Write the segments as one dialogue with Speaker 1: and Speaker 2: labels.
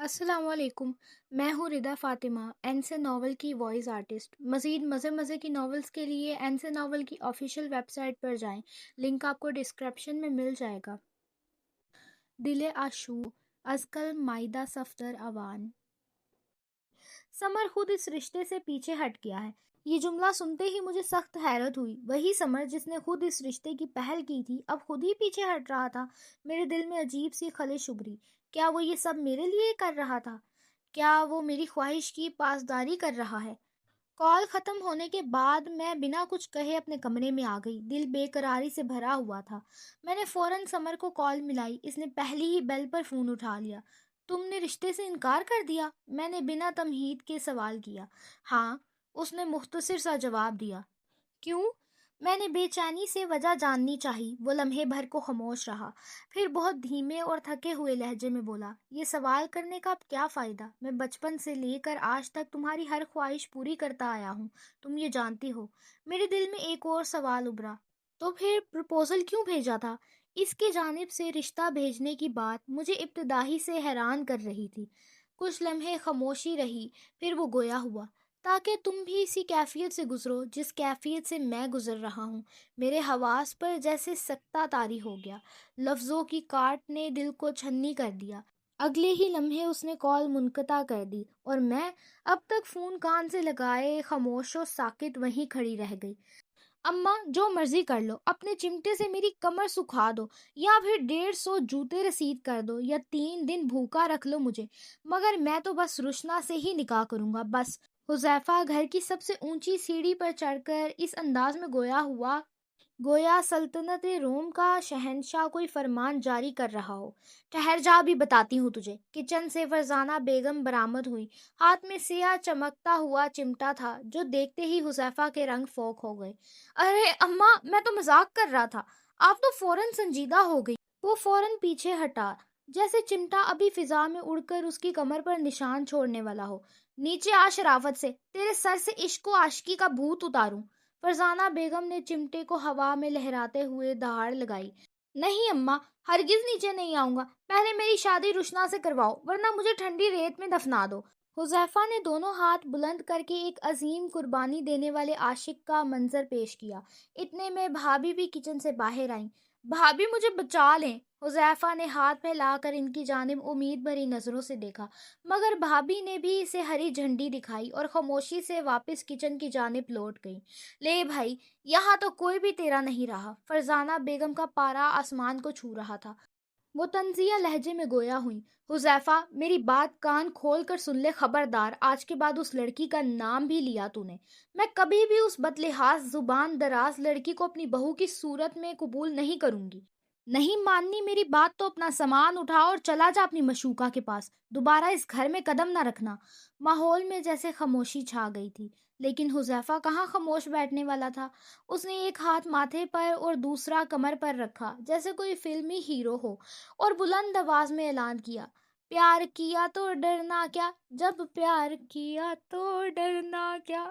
Speaker 1: अस्सलाम वालेकुम। मैं हूँ रिदा फ़ातिमा, एन से नॉवल की वॉइस आर्टिस्ट। मज़ीद मज़े-मज़े की नॉवेल्स के लिए एन से नॉवल की ऑफ़िशियल वेबसाइट पर जाएँ। लिंक आपको डिस्क्रिप्शन में मिल जाएगा। दिल आशूक अज़कल माइदा सफ़दर अवान। समर खुद इस रिश्ते से पीछे हट गया है। ये जुमला सुनते ही मुझे सख्त हैरत हुई। वही समर जिसने खुद इस रिश्ते की पहल की थी, अब खुद ही पीछे हट रहा था। मेरे दिल में अजीब सी खलिश उभरी। क्या वो ये सब मेरे लिए कर रहा था? क्या वो मेरी ख्वाहिश की पासदारी कर रहा है? कॉल खत्म होने के बाद मैं बिना कुछ कहे अपने कमरे में आ गई। दिल बेकरारी से भरा हुआ था। मैंने फौरन समर को कॉल मिलाई। इसने पहली ही बेल पर फोन उठा लिया। तुमने रिश्ते से इनकार कर दिया? मैंने बिना तमहीद के सवाल किया। हाँ, उसने मुख्तसर सा जवाब दिया। क्यों? मैंने बेचैनी से वजह जाननी चाही। वो लम्हे भर को खामोश रहा, फिर बहुत धीमे और थके हुए लहजे में बोला, ये सवाल करने का अब क्या फ़ायदा? मैं बचपन से लेकर आज तक तुम्हारी हर ख्वाहिश पूरी करता आया हूँ। तुम ये जानती हो। मेरे दिल में एक और सवाल उभरा। तो फिर प्रपोज़ल क्यों भेजा था? इसके जानिब से रिश्ता भेजने की बात मुझे इब्तिदाई से हैरान कर रही थी। कुछ लम्हे खामोशी रही, फिर वो गोया हुआ, ताकि तुम भी इसी कैफियत से गुजरो जिस कैफियत से मैं गुजर रहा हूँ। मेरे हवास पर जैसे सख्ता तारी हो गया। लफ्ज़ों की काट ने दिल को छन्नी कर दिया। अगले ही लम्हे उसने कॉल मुनक़ता कर दी और मैं अब तक फ़ोन कान से लगाए खामोश और साकित वहीं खड़ी रह गई। अम्मा, जो मर्जी कर लो, अपने चिमटे से मेरी कमर सुखा दो, या फिर 150 जूते रसीद कर दो, या 3 दिन भूखा रख लो मुझे, मगर मैं तो बस रुशना से ही निकाह करूंगा, बस। हुज़ैफा घर की सबसे ऊंची सीढ़ी पर चढ़कर इस अंदाज में गोया हुआ, गोया सल्तनत रोम का शहंशाह कोई फरमान जारी कर रहा हो। ठहर जा, भी बताती हूँ तुझे। किचन से फरजाना बेगम बरामद हुई। हाथ में सिया चमकता हुआ चिमटा था जो देखते ही हुज़ैफा के रंग फोक हो गए। अरे अम्मा, मैं तो मजाक कर रहा था। आप तो फौरन संजीदा हो गई। वो फौरन पीछे हटा, जैसे चिमटा अभी फिजा में उड़कर उसकी कमर पर निशान छोड़ने वाला हो। नीचे आ शराफत से, तेरे सर से इश्क व आशिकी का भूत उतारूं। फरजाना बेगम ने चिमटे को हवा में लहराते हुए दहाड़ लगाई। नहीं अम्मा, हरगिज नीचे नहीं आऊंगा। पहले मेरी शादी रुशना से करवाओ, वरना मुझे ठंडी रेत में दफना दो। हुजैफा ने दोनों हाथ बुलंद करके एक अजीम कुर्बानी देने वाले आशिक का मंजर पेश किया। इतने में भाभी भी किचन से बाहर आईं। भाभी, मुझे बचा लें। हुजैफा ने हाथ फैलाकर इनकी जानिब उम्मीद भरी नजरों से देखा, मगर भाभी ने भी इसे हरी झंडी दिखाई और खामोशी से वापस किचन की जानिब लौट गई। ले भाई, यहाँ तो कोई भी तेरा नहीं रहा। फरजाना बेगम का पारा आसमान को छू रहा था। वो तंजिया लहजे में गोया हुई। हुजैफा, मेरी बात कान खोल कर सुन ले, खबरदार, आज के बाद उस लड़की का नाम भी लिया तूने, मैं कभी भी उस बदलिहाज जुबान दराज लड़की को अपनी बहू की सूरत में कबूल नहीं करूंगी। नहीं माननी मेरी बात तो अपना सामान उठा और चला जा अपनी मशूका के पास। दोबारा इस घर में कदम ना रखना। माहौल में जैसे खामोशी छा गई थी, लेकिन हुजैफा कहाँ खामोश बैठने वाला था। उसने एक हाथ माथे पर और दूसरा कमर पर रखा, जैसे कोई फिल्मी हीरो हो, और बुलंद आवाज में ऐलान किया, प्यार किया तो डरना क्या, जब प्यार किया तो डरना क्या।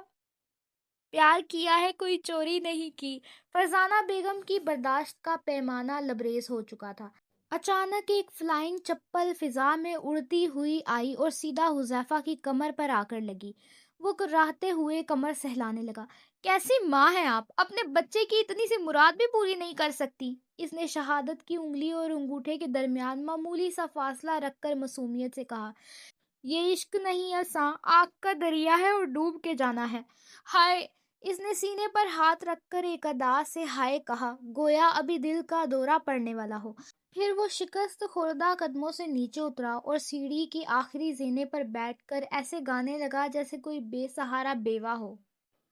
Speaker 1: प्यार किया है, कोई चोरी नहीं की। फरजाना बेगम की बर्दाश्त का पैमाना लबरेज हो चुका था। अचानक एक फ्लाइंग चप्पल फिजा में उड़ती हुई आई और सीधा हुजैफा की कमर पर आकर लगी। वो कुर्राते हुए कमर सहलाने लगा। कैसी माँ है आप, अपने बच्चे की इतनी सी मुराद भी पूरी नहीं कर सकती। इसने शहादत की उंगली और अंगूठे के दरमियान मामूली सा फासला रखकर मासूमियत से कहा, ये इश्क नहीं असा, आग का दरिया है और डूब के जाना है। हाय। इसने सीने पर हाथ रखकर एक अदा से हाय कहा, गोया अभी दिल का दौरा पड़ने वाला हो। फिर वो शिकस्त खुर्दा कदमों से नीचे उतरा और सीढ़ी की आखिरी जीने पर बैठकर ऐसे गाने लगा जैसे कोई बेसहारा बेवा हो।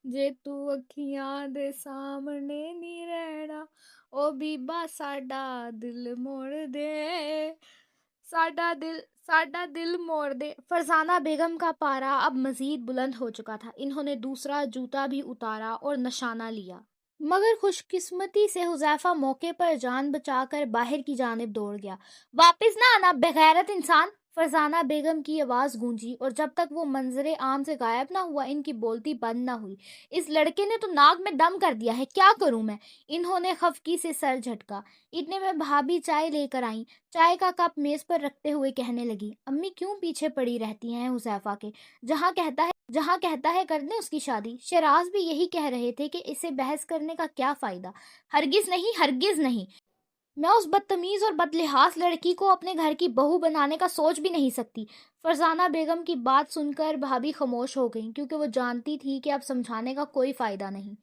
Speaker 1: जे तू अखियां दे सामने नी रहना, ओ बीबा साडा दिल मोड़ दे, साडा दिल मोड़ दे। फरजाना बेगम का पारा अब मजीद बुलंद हो चुका था। इन्होंने दूसरा जूता भी उतारा और निशाना लिया, मगर खुशकिस्मती से हुजैफा मौके पर जान बचाकर बाहर की जानिब दौड़ गया। वापस ना आना बेगैरत इंसान। فرزانہ بیگم کی آواز گونجی اور جب تک وہ منظر عام سے غائب نہ ہوا ان کی بولتی بند نہ ہوئی۔ اس لڑکے نے تو ناک میں دم کر دیا ہے، کیا کروں میں؟ انہوں نے خفگی سے سر جھٹکا۔ اتنے میں بھابھی چائے لے کر آئیں، چائے کا کپ میز پر رکھتے ہوئے کہنے لگی، امی کیوں پیچھے پڑی رہتی ہیں حذیفہ کے؟ جہاں کہتا ہے کر دیں اس کی شادی۔ شیراز بھی یہی کہہ رہے تھے کہ اسے بحث کرنے کا کیا فائدہ۔ ہرگز نہیں، ہرگز نہیں، میں اس بدتمیز اور بدلحاظ لڑکی کو اپنے گھر کی بہو بنانے کا سوچ بھی نہیں سکتی۔ فرزانہ بیگم کی بات سن کر بھابھی خاموش ہو گئیں کیونکہ وہ جانتی تھی کہ اب سمجھانے کا کوئی فائدہ نہیں۔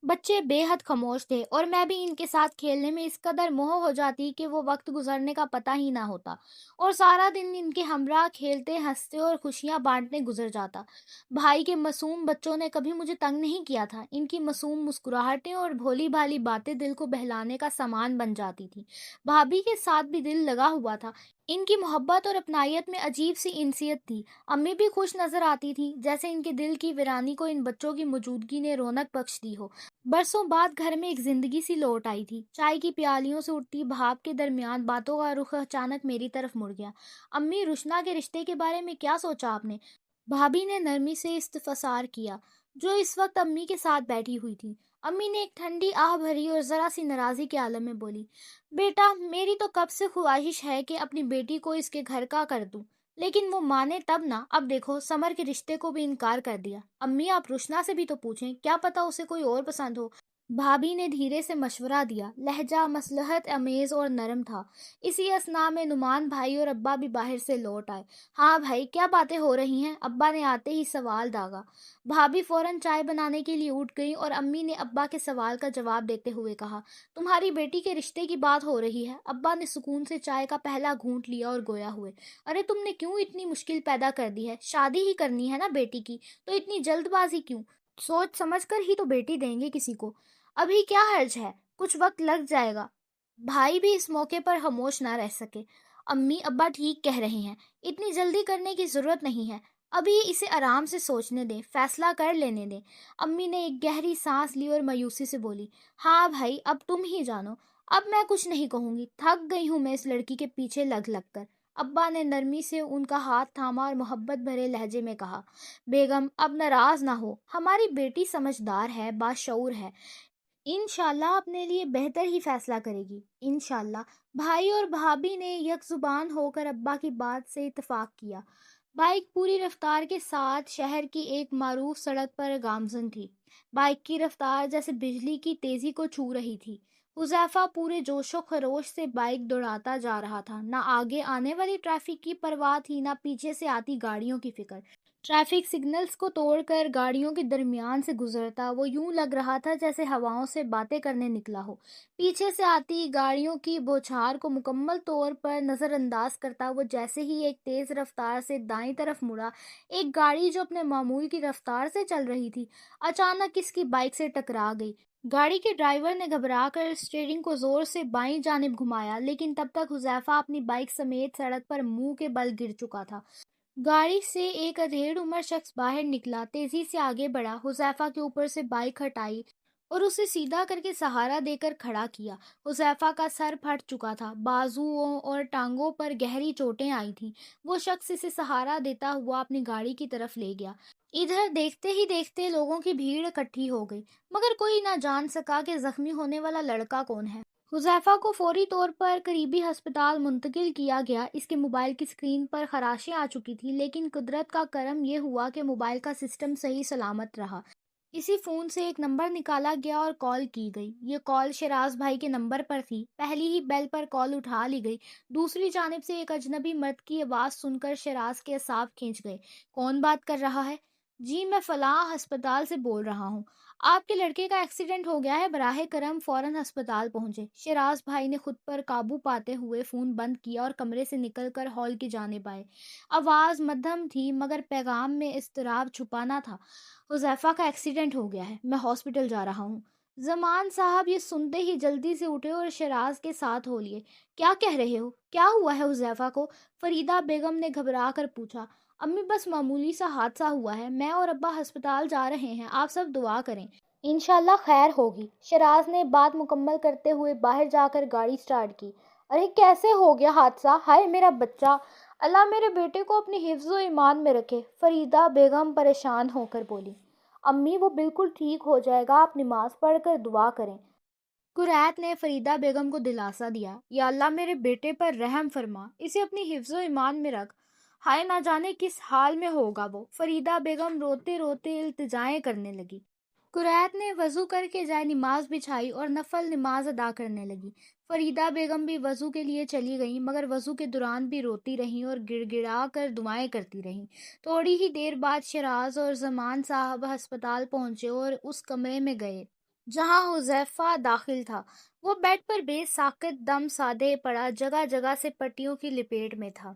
Speaker 1: بچے بے حد خاموش تھے اور میں بھی ان کے ساتھ کھیلنے میں اس قدر موہ ہو جاتی کہ وہ وقت گزرنے کا پتہ ہی نہ ہوتا اور سارا دن ان کے ہمراہ کھیلتے ہنستے اور خوشیاں بانٹنے گزر جاتا۔ بھائی کے معصوم بچوں نے کبھی مجھے تنگ نہیں کیا تھا۔ ان کی معصوم مسکراہٹیں اور بھولی بھالی باتیں دل کو بہلانے کا سامان بن جاتی تھی۔ بھابھی کے ساتھ بھی دل لگا ہوا تھا۔ ان کی محبت اور اپنائیت میں عجیب سی انسیت تھی۔ امی بھی خوش نظر آتی تھی، جیسے ان کے دل کی ویرانی کو ان بچوں کی موجودگی نے رونق بخش دی ہو۔ برسوں بعد گھر میں ایک زندگی سی لوٹ آئی تھی۔ چائے کی پیالیوں سے اٹھتی بھاپ کے درمیان باتوں کا رخ اچانک میری طرف مڑ گیا۔ امی، رشنا کے رشتے کے بارے میں کیا سوچا آپ نے؟ بھابھی نے نرمی سے استفسار کیا، جو اس وقت امی کے ساتھ بیٹھی ہوئی تھی۔ امی نے ایک ٹھنڈی آہ بھری اور ذرا سی ناراضی کے عالم میں بولی، بیٹا میری تو کب سے خواہش ہے کہ اپنی بیٹی کو اس کے گھر کا کر دوں، لیکن وہ مانے تب نہ۔ اب دیکھو سمر کے رشتے کو بھی انکار کر دیا۔ امی آپ رشنا سے بھی تو پوچھیں، کیا پتا اسے کوئی اور پسند ہو۔ بھابھی نے دھیرے سے مشورہ دیا، لہجہ مصلحت آمیز اور نرم تھا۔ اسی اثناء میں نعمان بھائی اور ابا بھی باہر سے لوٹ آئے۔ ہاں بھائی، کیا باتیں ہو رہی ہیں؟ ابا نے آتے ہی سوال داغا۔ بھابھی فوراً چائے بنانے کے لیے اٹھ گئی اور امی نے ابا کے سوال کا جواب دیتے ہوئے کہا، تمہاری بیٹی کے رشتے کی بات ہو رہی ہے۔ ابا نے سکون سے چائے کا پہلا گھونٹ لیا اور گویا ہوئے، ارے تم نے کیوں اتنی مشکل پیدا کر دی ہے؟ شادی ہی کرنی ہے نا بیٹی کی، تو اتنی جلد بازی کیوں؟ سوچ سمجھ کر ہی تو بیٹی دیں گے کسی کو، ابھی کیا حرج ہے، کچھ وقت لگ جائے گا۔ بھائی بھی اس موقع پر خاموش نہ رہ سکے۔ امی ابا ٹھیک کہہ رہے ہیں، اتنی جلدی کرنے کی ضرورت نہیں ہے، ابھی اسے آرام سے سوچنے دیں، فیصلہ کر لینے دیں۔ امی نے ایک گہری سانس لی اور مایوسی سے بولی، ہاں بھائی اب تم ہی جانو، اب میں کچھ نہیں کہوں گی، تھک گئی ہوں میں اس لڑکی کے پیچھے لگ لگ کر۔ ابا نے نرمی سے ان کا ہاتھ تھاما اور محبت بھرے لہجے میں کہا، بیگم اب ناراض نہ ہو، ہماری بیٹی سمجھدار ہے، باشعور ہے، انشاءاللہ اپنے لیے بہتر ہی فیصلہ کرے گی، انشاءاللہ۔ بھائی اور بھابھی نے یک زبان ہو کر ابا کی بات سے اتفاق کیا۔ بائک پوری رفتار کے ساتھ شہر کی ایک معروف سڑک پر گامزن تھی۔ بائک کی رفتار جیسے بجلی کی تیزی کو چھو رہی تھی۔ حذیفہ پورے جوش و خروش سے بائک دوڑاتا جا رہا تھا، نہ آگے آنے والی ٹریفک کی پرواہ تھی، نہ پیچھے سے آتی گاڑیوں کی فکر۔ ٹریفک سگنلز کو توڑ کر گاڑیوں کے درمیان سے گزرتا وہ یوں لگ رہا تھا جیسے ہواؤں سے باتیں کرنے نکلا ہو۔ پیچھے سے آتی گاڑیوں کی بوچھار کو مکمل طور پر نظر انداز کرتا وہ جیسے ہی ایک تیز رفتار سے دائیں طرف مڑا، ایک گاڑی جو اپنے معمول کی رفتار سے چل رہی تھی اچانک اس کی بائک سے ٹکرا گئی۔ گاڑی کے ڈرائیور نے گھبرا کر اسٹیئرنگ کو زور سے بائیں جانب گھمایا، لیکن تب تک حذیفہ اپنی بائک سمیت سڑک پر منہ کے بل گر چکا تھا۔ گاڑی سے ایک ادھیڑ عمر شخص باہر نکلا، تیزی سے آگے بڑھا، حذیفہ کے اوپر سے بائک ہٹائی اور اسے سیدھا کر کے سہارا دے کر کھڑا کیا۔ حذیفہ کا سر پھٹ چکا تھا، بازوؤں اور ٹانگوں پر گہری چوٹیں آئی تھیں۔ وہ شخص اسے سہارا دیتا ہوا اپنی گاڑی کی طرف لے گیا۔ ادھر دیکھتے ہی دیکھتے لوگوں کی بھیڑ اکٹھی ہو گئی، مگر کوئی نہ جان سکا کہ زخمی ہونے والا لڑکا کون ہے۔ حذیفہ کو فوری طور پر قریبی ہسپتال منتقل کیا گیا۔ اس کے موبائل کی اسکرین پر خراشیں آ چکی تھیں، لیکن قدرت کا کرم یہ ہوا کہ موبائل کا سسٹم صحیح سلامت رہا۔ اسی فون سے ایک نمبر نکالا گیا اور کال کی گئی۔ یہ کال شیراز بھائی کے نمبر پر تھی۔ پہلی ہی بیل پر کال اٹھا لی گئی۔ دوسری جانب سے ایک اجنبی مرد کی آواز سن کر شیراز کے اعصاب کھنچ گئے۔ کون بات کر رہا ہے؟ جی میں فلاں ہسپتال سے بول رہا ہوں، آپ کے لڑکے کا ایکسیڈنٹ ہو گیا ہے، براہ کرم فوراً ہسپتال پہنچے۔ شیراز بھائی نے خود پر قابو پاتے ہوئے فون بند کیا اور کمرے سے نکل کر ہال کی جانب آئے۔ آواز مدھم تھی مگر پیغام میں اضطراب چھپا نہ تھا۔ حذیفہ کا ایکسیڈنٹ ہو گیا ہے، میں ہاسپٹل جا رہا ہوں۔ زمان صاحب یہ سنتے ہی جلدی سے اٹھے اور شیراز کے ساتھ ہو لیے۔ کیا کہہ رہے ہو؟ کیا ہوا ہے حذیفہ کو؟ فریدہ بیگم نے گھبرا کر پوچھا۔ امی بس معمولی سا حادثہ ہوا ہے، میں اور ابا ہسپتال جا رہے ہیں، آپ سب دعا کریں، انشاءاللہ خیر ہوگی۔ شیراز نے بات مکمل کرتے ہوئے باہر جا کر گاڑی سٹارٹ کی۔ ارے کیسے ہو گیا حادثہ؟ ہائے میرا بچہ! اللہ میرے بیٹے کو اپنی حفظ و ایمان میں رکھے، فریدہ بیگم پریشان ہو کر بولی۔ امی وہ بالکل ٹھیک ہو جائے گا، آپ نماز پڑھ کر دعا کریں۔ قریت نے فریدہ بیگم کو دلاسا دیا۔ یا اللہ میرے بیٹے پر رحم فرما، اسے اپنی حفظ و ایمان میں رکھ، ہائے نہ جانے کس حال میں ہوگا وہ۔ فریدہ بیگم روتے روتے التجائیں کرنے لگی۔ قریت نے وضو کر کے جائے نماز بچھائی اور نفل نماز ادا کرنے لگی۔ فریدہ بیگم بھی وضو کے لیے چلی گئیں، مگر وضو کے دوران بھی روتی رہیں اور گڑ گڑا کر دعائیں کرتی رہیں۔ تھوڑی ہی دیر بعد شیراز اور زمان صاحب ہسپتال پہنچے اور اس کمرے میں گئے جہاں حذیفہ داخل تھا۔ وہ بیڈ پر بے ساکت دم سادے پڑا، جگہ جگہ سے پٹیوں کی لپیٹ میں تھا۔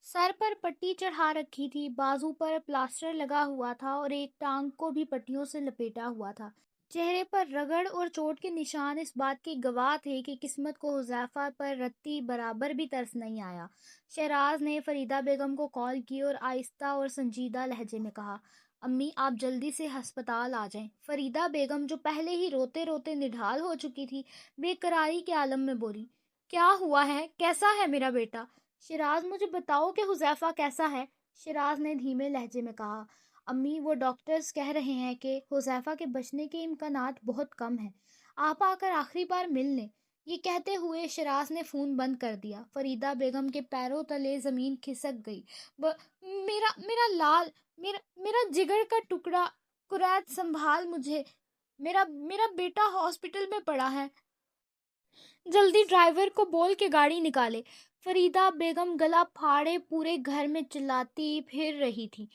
Speaker 1: سر پر پٹی چڑھا رکھی تھی، بازو پر پلاسٹر لگا ہوا تھا اور ایک ٹانگ کو بھی پٹیوں سے لپیٹا ہوا تھا۔ چہرے پر رگڑ اور چوٹ کے نشان اس بات کی گواہ تھے کہ قسمت کو حذیفہ پر رتی برابر بھی ترس نہیں آیا۔ شہراز نے فریدہ بیگم کو کال کی اور آہستہ اور سنجیدہ لہجے میں کہا، امی آپ جلدی سے ہسپتال آ جائیں۔ فریدہ بیگم جو پہلے ہی روتے روتے نڈھال ہو چکی تھی، بے قراری کے عالم میں بولی، کیا ہوا ہے؟ کیسا ہے میرا بیٹا؟ شیراز مجھے بتاؤ کہ حذیفہ کیسا ہے؟ شیراز نے دھیمے لہجے میں کہا، امی وہ ڈاکٹرز کہہ رہے ہیں کہ حذیفہ کے بچنے کے امکانات بہت کم ہیں، آپ آ کر آخری بار مل لیں۔ یہ کہتے ہوئے شیراز نے فون بند کر دیا۔ فریدہ بیگم کے پیروں تلے زمین کھسک گئی۔ میرا لال، میرا جگر کا ٹکڑا، قریت سنبھال مجھے، میرا بیٹا ہاسپٹل میں پڑا ہے، جلدی ڈرائیور کو بول کے گاڑی نکالے۔ فریدہ بیگم گلا پھاڑے پورے گھر میں چلاتی پھر رہی تھی۔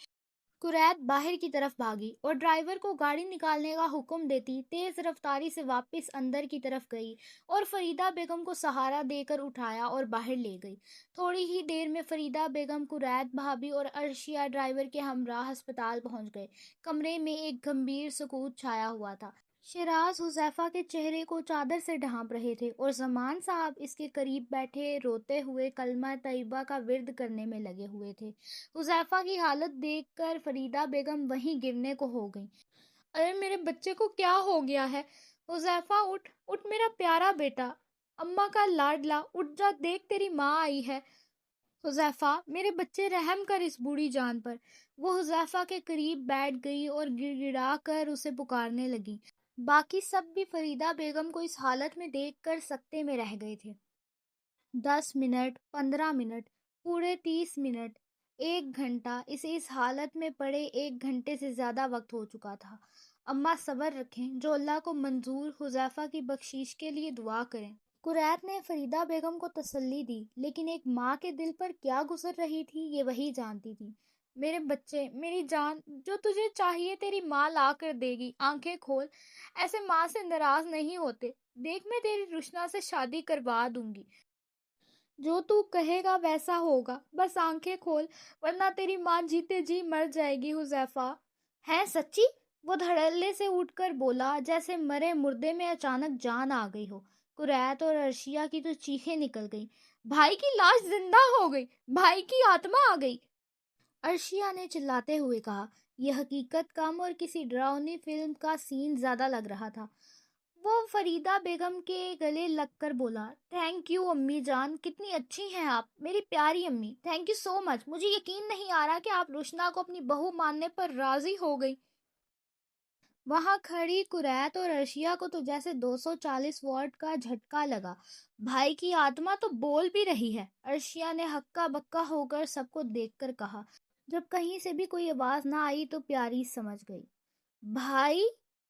Speaker 1: قریت باہر کی طرف بھاگی اور ڈرائیور کو گاڑی نکالنے کا حکم دیتی تیز رفتاری سے واپس اندر کی طرف گئی اور فریدہ بیگم کو سہارا دے کر اٹھایا اور باہر لے گئی۔ تھوڑی ہی دیر میں فریدہ بیگم، قریت بھابھی اور عرشیہ ڈرائیور کے ہمراہ ہسپتال پہنچ گئے۔ کمرے میں ایک گمبھیر سکوت چھایا ہوا تھا۔ شیراز حذیفہ کے چہرے کو چادر سے ڈھانپ رہے تھے اور زمان صاحب اس کے قریب بیٹھے روتے ہوئے کلمہ طیبہ کا ورد کرنے میں لگے ہوئے تھے۔ حذیفہ کی حالت دیکھ کر فریدہ بیگم وہیں گرنے کو ہو گئیں۔ ارے میرے بچے کو کیا ہو گیا ہے؟ حذیفہ اٹھ اٹھ میرا پیارا بیٹا، اماں کا لاڈلا، اٹھ جا، دیکھ تیری ماں آئی ہے۔ حذیفہ میرے بچے رحم کر اس بوڑھی جان پر۔ وہ حذیفہ کے قریب بیٹھ گئی اور گڑ گڑا کر اسے پکارنے لگی۔ باقی سب بھی فریدہ بیگم کو اس حالت میں دیکھ کر سکتے میں رہ گئے تھے۔ 10 منٹ، 15 منٹ، پورے 30 منٹ، 1 گھنٹہ، اسے اس حالت میں پڑے 1 گھنٹے سے زیادہ وقت ہو چکا تھا۔ اماں صبر رکھیں، جو اللہ کو منظور، حذیفہ کی بخشش کے لیے دعا کریں۔ قریت نے فریدہ بیگم کو تسلی دی، لیکن ایک ماں کے دل پر کیا گزر رہی تھی یہ وہی جانتی تھی۔ میرے بچے، میری جان، جو تجھے چاہیے تیری ماں لا کر دے گی، آنکھیں کھول، ایسے ماں سے ناراض نہیں ہوتے، دیکھ میں تیری رشنا سے شادی کروا دوں گی، جو تو کہے گا ویسا ہوگا، بس آنکھیں کھول ورنہ تیری ماں جیتے جی مر جائے گی۔ حذیفہ ہیں سچی؟ وہ دھڑلے سے اٹھ کر بولا جیسے مرے مردے میں اچانک جان آ گئی ہو۔ قریت اور عرشیہ کی تو چیخیں نکل گئیں، بھائی کی لاش زندہ ہو گئی، بھائی کی آتما آ گئی۔ عرشیہ نے چلاتے ہوئے کہا، یہ حقیقت کم اور کسی ڈراؤنی فلم کا سین زیادہ لگ رہا تھا۔ وہ فریدہ بیگم کے گلے لگ کر بولا، تھینک یو امی جان، کتنی اچھی ہیں آپ، میری پیاری امی، تھینک یو سو مچ، مجھے یقین نہیں آ رہا کہ آپ رشنا کو اپنی بہو ماننے پر راضی ہو گئی۔ وہاں کھڑی قریت اور عرشیہ کو تو جیسے 240 واٹ کا جھٹکا لگا۔ بھائی کی آتما تو بول بھی رہی ہے، عرشیہ نے ہکا بکا ہو کر سب کو دیکھ کر کہا۔ جب کہیں سے بھی کوئی آواز نہ آئی تو پیاری سمجھ گئی۔ بھائی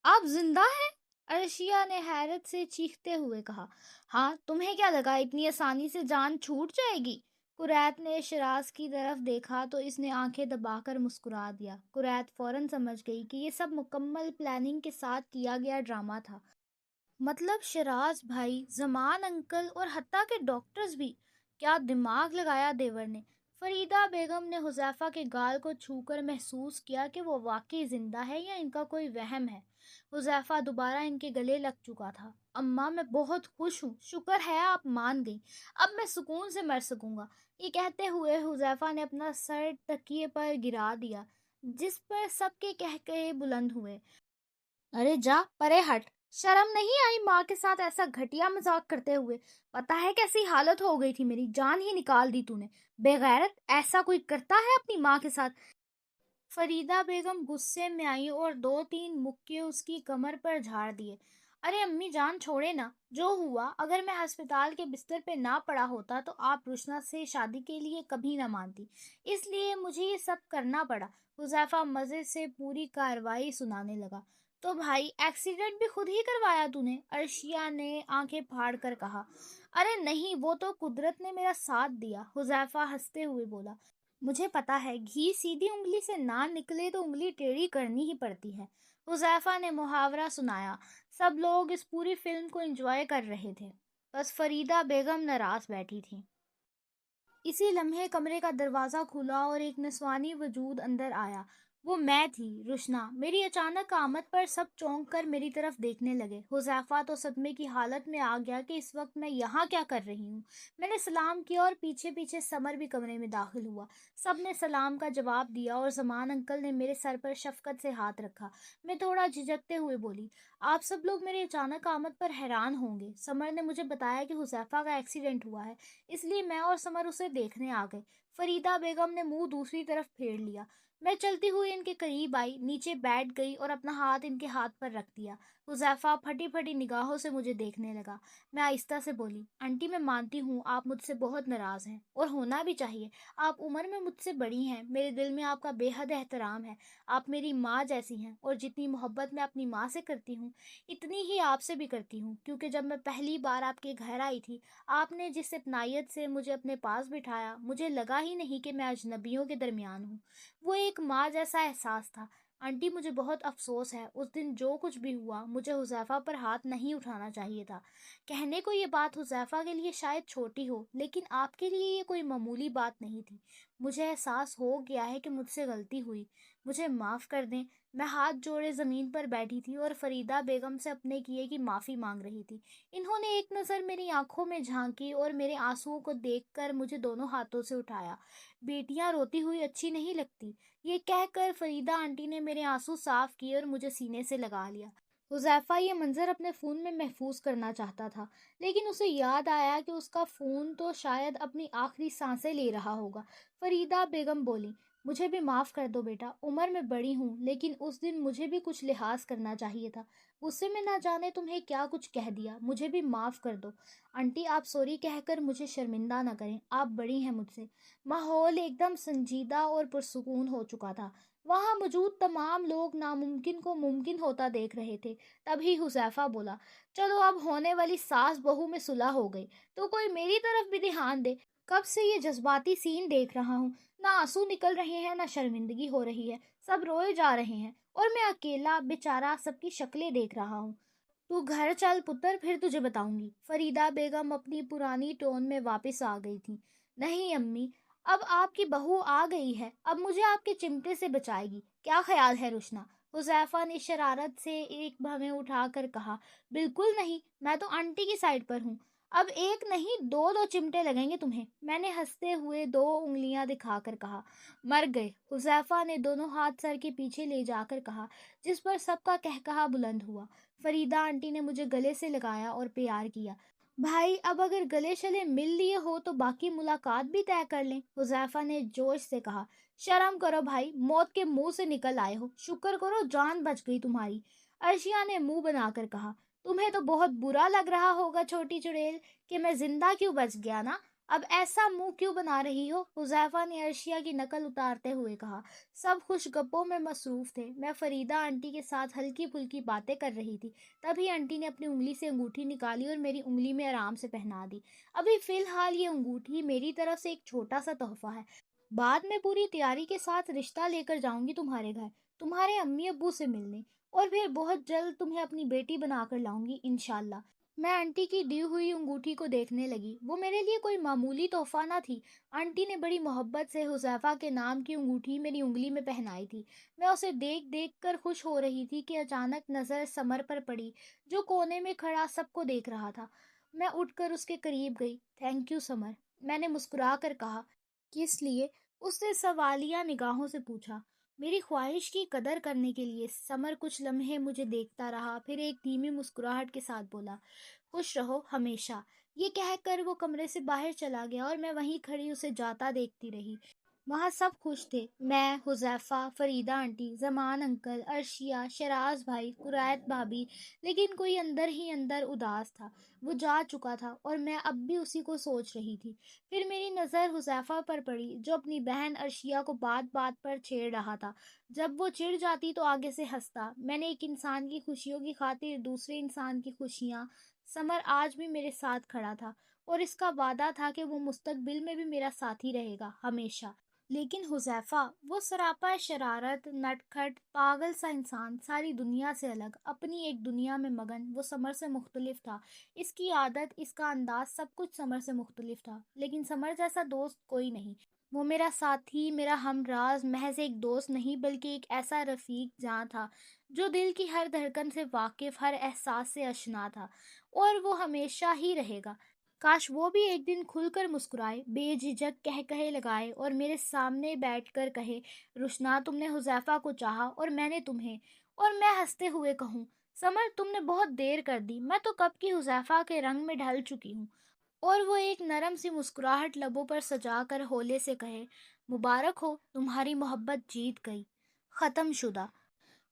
Speaker 1: آپ زندہ ہیں؟ عرشیہ نے حیرت سے چیختے ہوئے کہا۔ ہاں، تمہیں کیا لگا اتنی آسانی سے جان چھوٹ جائے گی؟ قریت نے شیراز کی طرف دیکھا تو اس نے آنکھیں دبا کر مسکرا دیا۔ قریت فوراً سمجھ گئی کہ یہ سب مکمل پلاننگ کے ساتھ کیا گیا ڈرامہ تھا۔ مطلب شیراز بھائی، زمان انکل اور حتیٰ کہ ڈاکٹرز بھی، کیا دماغ لگایا دیور نے۔ فریدہ بیگم نے حذیفہ کے گال کو چھو کر محسوس کیا کہ وہ واقعی زندہ ہے یا ان کا کوئی وہم ہے۔ حذیفہ دوبارہ ان کے گلے لگ چکا تھا۔ اماں میں بہت خوش ہوں، شکر ہے آپ مان گئی، اب میں سکون سے مر سکوں گا۔ یہ کہتے ہوئے حذیفہ نے اپنا سر تکیے پر گرا دیا، جس پر سب کے قہقہے بلند ہوئے۔ ارے جا پرے ہٹ، शर्म नहीं आई माँ के साथ ऐसा घटिया मजाक करते हुए? पता है कैसी हालत हो गई थी मेरी, जान ही निकाल दी तूने। बेगैरत, ऐसा कोई करता है अपनी माँ के साथ? फरीदा बेगम गुस्से में आई और दो तीन मुक्के उसकी कमर पर झाड़ दिए। अरे अम्मी जान छोड़े ना, जो हुआ, अगर मैं अस्पताल के बिस्तर पे ना पड़ा होता तो आप रुशना से शादी के लिए कभी ना मानती, इसलिए मुझे ये सब करना पड़ा। हुजैफा मजे से पूरी कार्रवाई सुनाने लगा। तो भाई एक्सीडेंट भी खुद ही करवाया तूने? अर्शिया ने आंखें फाड़ कर कहा। अरे नहीं, वो तो कुदरत ने मेरा साथ दिया, हुजैफा हंसते हुए बोला। मुझे पता है, घी सीधी उंगली से ना निकले तो उंगली टेढ़ी करनी ही पड़ती है। हुजैफा ने मुहावरा सुनाया। सब लोग इस पूरी फिल्म को एंजॉय कर रहे थे, बस फरीदा बेगम नाराज बैठी थी। इसी लम्हे कमरे का दरवाज़ा खुला और एक निस्वानी वजूद अंदर आया। वो मैं थी, रुशना। मेरी अचानक आमद पर सब चौंक कर मेरी तरफ देखने लगे। हुज़ैफ़ा तो सदमे की हालत में आ गया कि इस वक्त मैं यहाँ क्या कर रही हूँ। मैंने सलाम किया और पीछे पीछे समर भी कमरे में दाखिल हुआ। सब ने सलाम का जवाब दिया और जमान अंकल ने मेरे सर पर शफकत से हाथ रखा। मैं थोड़ा झिझकते हुए बोली, आप सब लोग मेरी अचानक आमद पर हैरान होंगे। समर ने मुझे बताया कि हुज़ैफ़ा का एक्सीडेंट हुआ है, इसलिए मैं और समर उसे देखने आ गए। फरीदा बेगम ने मुंह दूसरी तरफ फेर लिया। मैं चलती हुई इनके करीब आई, नीचे बैठ गई और अपना हाथ इनके हाथ पर रख दिया। हुज़ैफा फटी फटी निगाहों से मुझे देखने लगा। मैं आहिस्ता से बोली, आंटी मैं मानती हूँ आप मुझसे बहुत नाराज़ हैं, और होना भी चाहिए। आप उम्र में मुझसे बड़ी हैं, मेरे दिल में आपका बेहद एहतराम है। आप मेरी माँ जैसी हैं, और जितनी मोहब्बत मैं अपनी माँ से करती हूँ इतनी ही आपसे भी करती हूँ, क्योंकि जब मैं पहली बार आपके घर आई थी, आपने जिस अपनायत से मुझे अपने पास बिठाया, मुझे लगा ही नहीं कि मैं अजनबियों के दरमियान हूँ। वो एक माँ जैसा एहसास था। आंटी मुझे बहुत अफसोस है, उस दिन जो कुछ भी हुआ, मुझे हुज़ैफा पर हाथ नहीं उठाना चाहिए था। कहने को ये बात हुज़ैफा के लिए शायद छोटी हो, लेकिन आपके लिए ये कोई मामूली बात नहीं थी। मुझे एहसास हो गया है कि मुझसे गलती हुई, मुझे माफ़ कर दें। मैं हाथ जोड़े ज़मीन पर बैठी थी और फरीदा बेगम से अपने किए की माफ़ी मांग रही थी। इन्होंने एक नज़र मेरी आंखों में झांकी और मेरे आंसुओं को देखकर मुझे दोनों हाथों से उठाया। बेटियां रोती हुई अच्छी नहीं लगती, ये कहकर फरीदा आंटी ने मेरे आंसू साफ किए और मुझे सीने से लगा लिया। हुजैफा ये मंजर अपने फ़ोन में महफूज करना चाहता था, लेकिन उसे याद आया कि उसका फ़ोन तो शायद अपनी आखिरी सांसें ले रहा होगा। फरीदा बेगम बोली, मुझे भी माफ़ कर दो बेटा, उम्र में बड़ी हूँ, लेकिन उस दिन मुझे भी कुछ लिहाज करना चाहिए था। गुस्से में ना जाने तुम्हें क्या कुछ कह दिया, मुझे भी माफ़ कर दो। आंटी आप सॉरी कहकर मुझे शर्मिंदा ना करें, आप बड़ी हैं मुझसे। माहौल एकदम संजीदा और पुरसुकून हो चुका था। वहाँ मौजूद तमाम लोग नामुमकिन को मुमकिन होता देख रहे थे। तभी हुज़ैफा बोला, चलो अब होने वाली सास बहू में सुलह हो गई, तो कोई मेरी तरफ भी ध्यान दे। कब से ये जज्बाती सीन देख रहा हूँ, ना आंसू निकल रहे हैं ना शर्मिंदगी हो रही है, सब रोए जा रहे हैं और मैं अकेला बेचारा सबकी शक्लें देख रहा हूँ। तू घर चल पुत्र, फिर तुझे बताऊंगी। फरीदा बेगम अपनी पुरानी टोन में वापस आ गई थी। नहीं अम्मी, अब आपकी बहू आ गई है, अब मुझे आपके चिमटे से बचाएगी, क्या ख्याल है रुशना? हुजैफा ने शरारत से एक भवें उठाकर कहा। बिल्कुल नहीं, मैं तो आंटी की साइड पर हूँ। अब एक नहीं दो दो चिमटे लगेंगे तुम्हें, मैंने हंसते हुए दो उंगलियां दिखाकर कहा। मर गए, हुजैफा ने दोनों हाथ सर के पीछे ले जाकर कहा, जिस पर सबका कहकहा बुलंद हुआ। फरीदा आंटी ने मुझे गले से लगाया और प्यार किया। भाई अब अगर गले शले मिल लिए हो तो बाकी मुलाकात भी तय कर लें, हुजैफा ने जोश से कहा। शर्म करो भाई, मौत के मुंह से निकल आए हो, शुक्र करो जान बच गई तुम्हारी। अर्शिया ने मुंह बनाकर कहा। तुम्हें तो बहुत बुरा लग रहा होगा छोटी चुड़ैल, कि मैं जिंदा क्यों बच गया ना। अब ऐसा मुंह क्यों बना रही हो, हुजैफा ने अर्शिया की नकल उतारते हुए कहा। सब खुश गप्पों में मसरूफ थे। मैं फरीदा आंटी के साथ हल्की फुल्की बातें कर रही थी। तभी आंटी ने अपनी उंगली से अंगूठी निकाली और मेरी उंगली में आराम से पहना दी। अभी फिलहाल ये अंगूठी मेरी तरफ से एक छोटा सा तोहफा है। बाद में पूरी तैयारी के साथ रिश्ता लेकर जाऊंगी तुम्हारे घर, तुम्हारे अम्मी अब्बू से मिलने, और फिर बहुत जल्द तुम्हें अपनी बेटी बनाकर लाऊंगी इंशाल्लाह। मैं आंटी की दी हुई अंगूठी को देखने लगी। वो मेरे लिए कोई मामूली तोहफा ना थी। आंटी ने बड़ी मोहब्बत से हुजैफा के नाम की अंगूठी मेरी उंगली में पहनाई थी। मैं उसे देख देख कर खुश हो रही थी कि अचानक नज़र समर पर पड़ी, जो कोने में खड़ा सबको देख रहा था। मैं उठकर उसके करीब गई। थैंक यू समर, मैंने मुस्कुरा कर कहा। किस लिए? उसने सवालिया निगाहों से पूछा। मेरी ख्वाहिश की कदर करने के लिए समर कुछ लम्हे मुझे देखता रहा, फिर एक धीमी मुस्कुराहट के साथ बोला, खुश रहो हमेशा। ये कहकर वो कमरे से बाहर चला गया और मैं वहीं खड़ी उसे जाता देखती रही। वहाँ सब खुश थे, मैं, हुज़ैफ़ा, फरीदा आंटी, ज़मान अंकल, अर्शिया, शराज भाई, कुरैत भाभी, लेकिन कोई अंदर ही अंदर उदास था। वो जा चुका था और मैं अब भी उसी को सोच रही थी। फिर मेरी नज़र हुज़ैफ़ा पर पड़ी, जो अपनी बहन अर्शिया को बात बात पर छेड़ रहा था। जब वो चिढ़ जाती तो आगे से हंसता। मैंने एक इंसान की खुशियों की खातिर दूसरे इंसान की खुशियाँ। समर आज भी मेरे साथ खड़ा था और इसका वादा था कि वो मुस्तकबिल में भी मेरा साथी रहेगा, हमेशा। लेकिन हुज़ैफ़ा, वो सरापा शरारत, नटखट, पागल सा इंसान, सारी दुनिया से अलग, अपनी एक दुनिया में मगन, वो समर से मुख्तलिफ था। इसकी आदत, इसका अंदाज, सब कुछ समर से मुख्तलिफ था। लेकिन समर जैसा दोस्त कोई नहीं। वो मेरा साथी, मेरा हमराज, महज एक दोस्त नहीं बल्कि एक ऐसा रफ़ीक जहाँ था, जो दिल की हर धड़कन से वाकिफ़, हर एहसास से आशना था। और वो हमेशा ही रहेगा। काश वो भी एक दिन खुलकर मुस्कुराए, बेझिझक कह कहे लगाए और मेरे सामने बैठकर कहे, रुशना, तुमने हुज़ैफ़ा को चाहा और मैंने तुम्हें। और मैं हंसते हुए कहूँ, समर, तुमने बहुत देर कर दी, मैं तो कब की हुज़ैफ़ा के रंग में ढल चुकी हूँ। और वो एक नरम सी मुस्कुराहट लबों पर सजा कर होले से कहे, मुबारक हो, तुम्हारी मोहब्बत जीत गई, ख़त्म शुदा।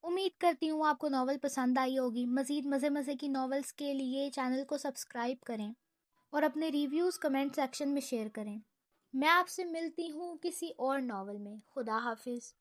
Speaker 1: उम्मीद करती हूँ आपको नॉवल पसंद आई होगी। मज़ीद मज़े मज़े की नॉवेल्स के लिए चैनल को सब्सक्राइब करें और अपने रिव्यूज़ कमेंट सेक्शन में शेयर करें। मैं आपसे मिलती हूँ किसी और नॉवल में। खुदा हाफिज़।